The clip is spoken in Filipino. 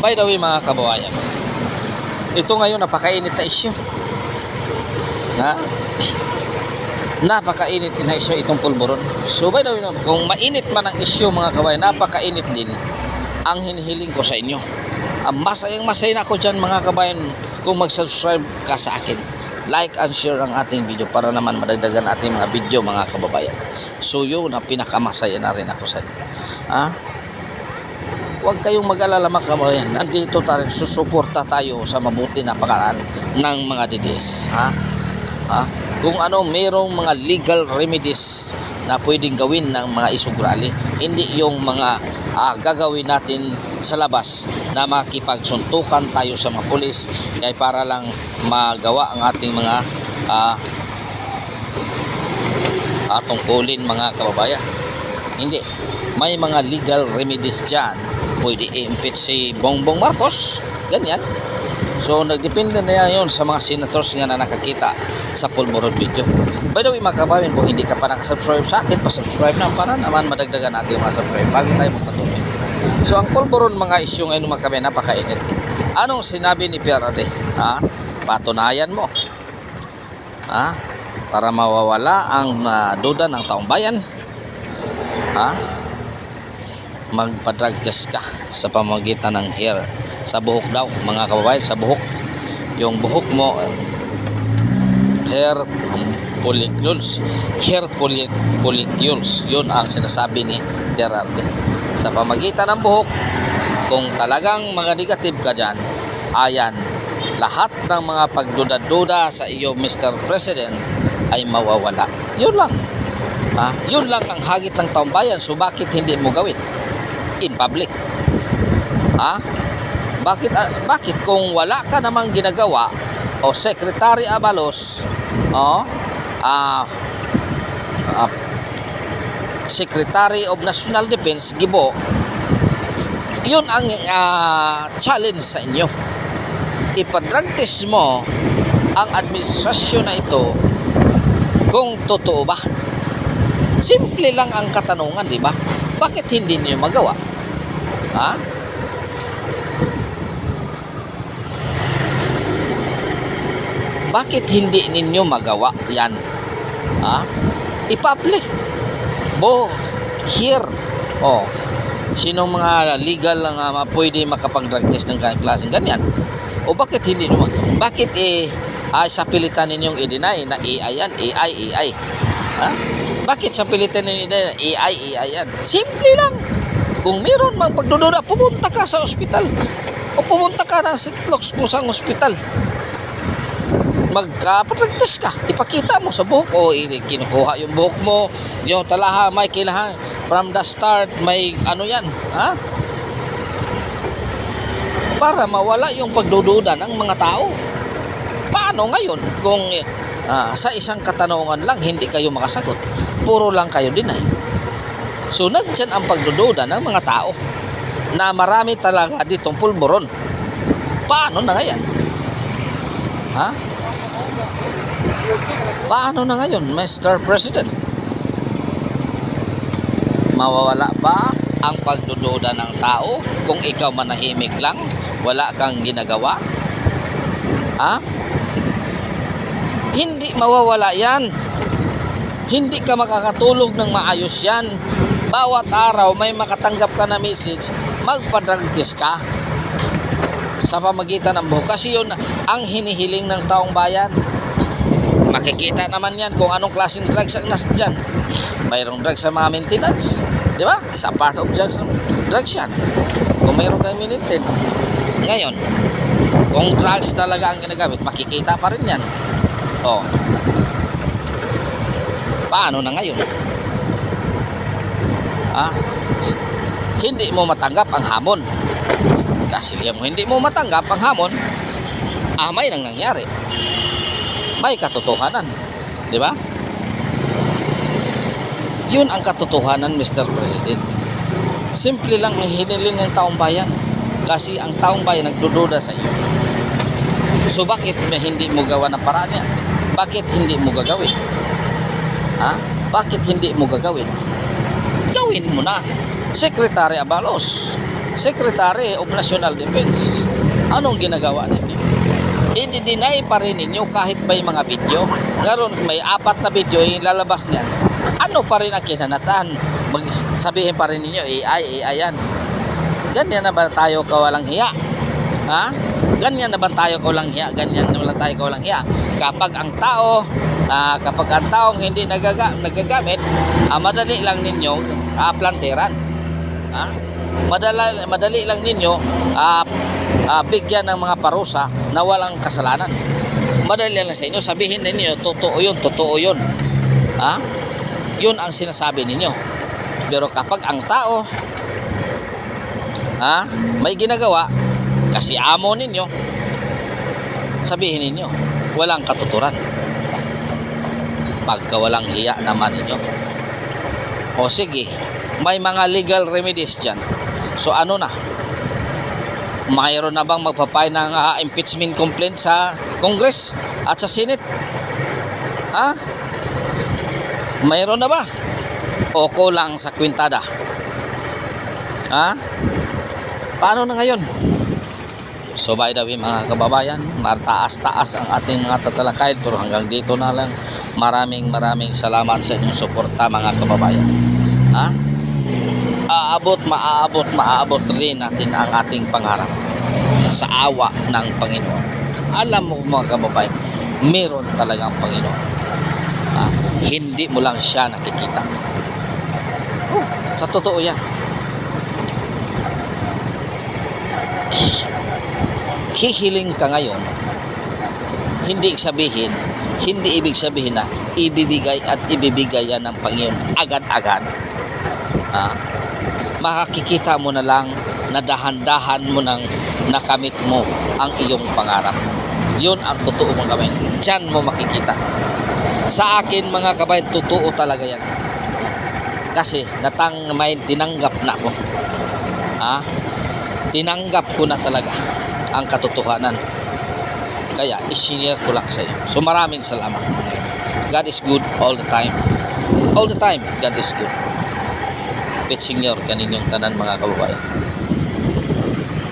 By the way mga kababayan, ito ngayon napakainit na isyu. Napakainit na isyu itong pulburon. So by the way, kung mainit man ang isyu mga kababayan, napakainit din ang hinihiling ko sa inyo. Masayang masaya na ako dyan mga kababayan kung mag-subscribe ka sa akin. Like and share ang ating video para naman madagdagan ating mga video mga kababayan. So yun ang pinakamasaya na rin ako sa inyo. Huwag kayong mag-alala mga kababayan. Nandito tayo, susuporta tayo sa mabuti na pakaraan ng mga DDS. Kung ano, mayroong mga legal remedies na pwedeng gawin ng mga isugrali. Hindi yung mga gagawin natin sa labas na makipagsuntukan tayo sa mga pulis ay para lang magawa ang ating mga tungkulin mga kababayan. Hindi. May mga legal remedies dyan. Pwede i-impeach si Bongbong Marcos. Ganyan. So, nagdepende na yun sa mga senators nga na nakakita sa pulburon video. By the way, mga kababayan, kung hindi ka pa nakasubscribe sa akin, pasubscribe na para naman madagdagan natin mga subscribe bago tayo magpatuloy. So, ang pulburon mga isyu ngayon mga kababayan, napakainit. Anong sinabi ni PRD? Patunayan mo. Para mawawala ang duda ng taong bayan. Magpa-drug test ka sa pamamagitan ng hair. Sa buhok daw mga kababayan, sa buhok. Yung buhok mo, hair follicles, yun ang sinasabi ni Gerardo. Sa pamamagitan ng buhok, kung talagang mga negative ka dyan, ayan, lahat ng mga pagduda-duda sa iyo Mr. President ay mawawala. Yun lang. Yun lang ang hagit ng taong bayan. So bakit hindi mo gawin in public? Bakit kung wala ka namang ginagawa o Secretary Abalos Secretary of National Defense Gibo, yun ang challenge sa inyo. Ipa-drug test mo ang administrasyon na ito kung totoo ba. Simple lang ang katanungan, di ba? Bakit hindi niyo magawa? Bakit hindi ninyo magawa yan? I-public. Here. Sinong mga legal lang pwede makapag-drug test ng klaseng ganyan? O bakit hindi naman? Bakit sa pilitan ninyong i-deny na AI yan? AI. Bakit sa pilitan ninyo AI yan? Simple lang. Kung meron mang pagdududa, pumunta ka sa ospital. O pumunta ka ng St. Luke's kusang ospital. Magpa-drug test ka. Ipakita mo sa buhok. Kinukuha yung buhok mo. Yung talaha, may kailangan. From the start, may ano yan. Para mawala yung pagdududa ng mga tao. Paano ngayon? Kung sa isang katanungan lang, hindi kayo makasagot. Puro lang kayo deny. So, nandyan ang pagdududa ng mga tao na marami talaga ditong pulburon. Paano na ngayon? Paano na ngayon, Mr. President? Mawawala ba ang pagdududa ng tao kung ikaw manahimik lang, wala kang ginagawa? Hindi mawawala yan. Hindi ka makakatulog ng maayos yan. Bawat araw may makatanggap ka na message, magpa-drug test ka sa pamagitan ng buhok. Kasi yun ang hinihiling ng taong bayan. Makikita naman yan kung anong klaseng drugs ang nasa dyan. Mayroong drugs sa mga maintenance. Di ba? Isa part of drugs yan. Kung mayroong kang maintain. Ngayon, kung drugs talaga ang ginagamit, makikita pa rin yan. Paano na ngayon? Hindi mo matanggap ang hamon. Kasi hindi mo matanggap ang hamon, may nang nangyari. May katotohanan. Di ba? Yun ang katotohanan, Mr. President. Simple lang ang hiniling ng taong bayan. Kasi ang taong bayan nagdududa sa iyo. So bakit hindi mo gawa ng paraan yan? Bakit hindi mo gagawin? Bakit hindi mo gagawin? Gawin mo na. Secretary Abalos. Secretary of National Defense. Anong ginagawa ninyo? I-deny pa rin ninyo kahit may mga video. Ngayon, may 4 na video yung lalabas niyan. Ano pa rin ang kinanatan? Sabihin pa rin ninyo, AI yan. Ganyan na ba tayo kawalang hiya? Ha? Ganyan na ba tayo kawalang hiya? Ganyan na ba tayo kawalang hiya? Kapag ang taong hindi nagagamit, madali lang ninyo planteran. Ha? Madali lang ninyo bigyan ng mga parusa na walang kasalanan. Madali lang sa inyo sabihin ninyo totoo yun. Ha? Yun ang sinasabi ninyo. Pero kapag ang tao may ginagawa kasi amo ninyo, sabihin ninyo walang katuturan. Pagka walang hiya naman ninyo. O sige, may mga legal remedies dyan. So ano na? Mayroon na bang magpapay ng impeachment complaint sa Congress at sa Senate? Ha? Mayroon na ba? O kulang sa kwintada? Ha? Paano na ngayon? So by the way mga kababayan, mataas-taas ang ating mga tatalakay, pero hanggang dito na lang. Maraming salamat sa inyong suporta mga kababayan. Ha? Maaabot rin natin ang ating pangarap sa awa ng Panginoon. Alam mo mga kababayan, meron talagang Panginoon. Hindi mo lang siya nakikita. Sa totoo yan. Hihiling ka ngayon, hindi ibig sabihin na ibibigay yan ng Panginoon agad-agad. Makikita mo na lang na dahan-dahan mo nang nakamit mo ang iyong pangarap. Yun ang totoo mong gawin. Diyan mo makikita. Sa akin mga kabayan, totoo talaga yan. Kasi tinanggap na ako. Tinanggap ko na talaga ang katotohanan. Kaya isinare ko lang sa iyo. So maraming salamat. God is good all the time. All the time, God is good. Pet Senior, kaninyong tanan mga kababayan.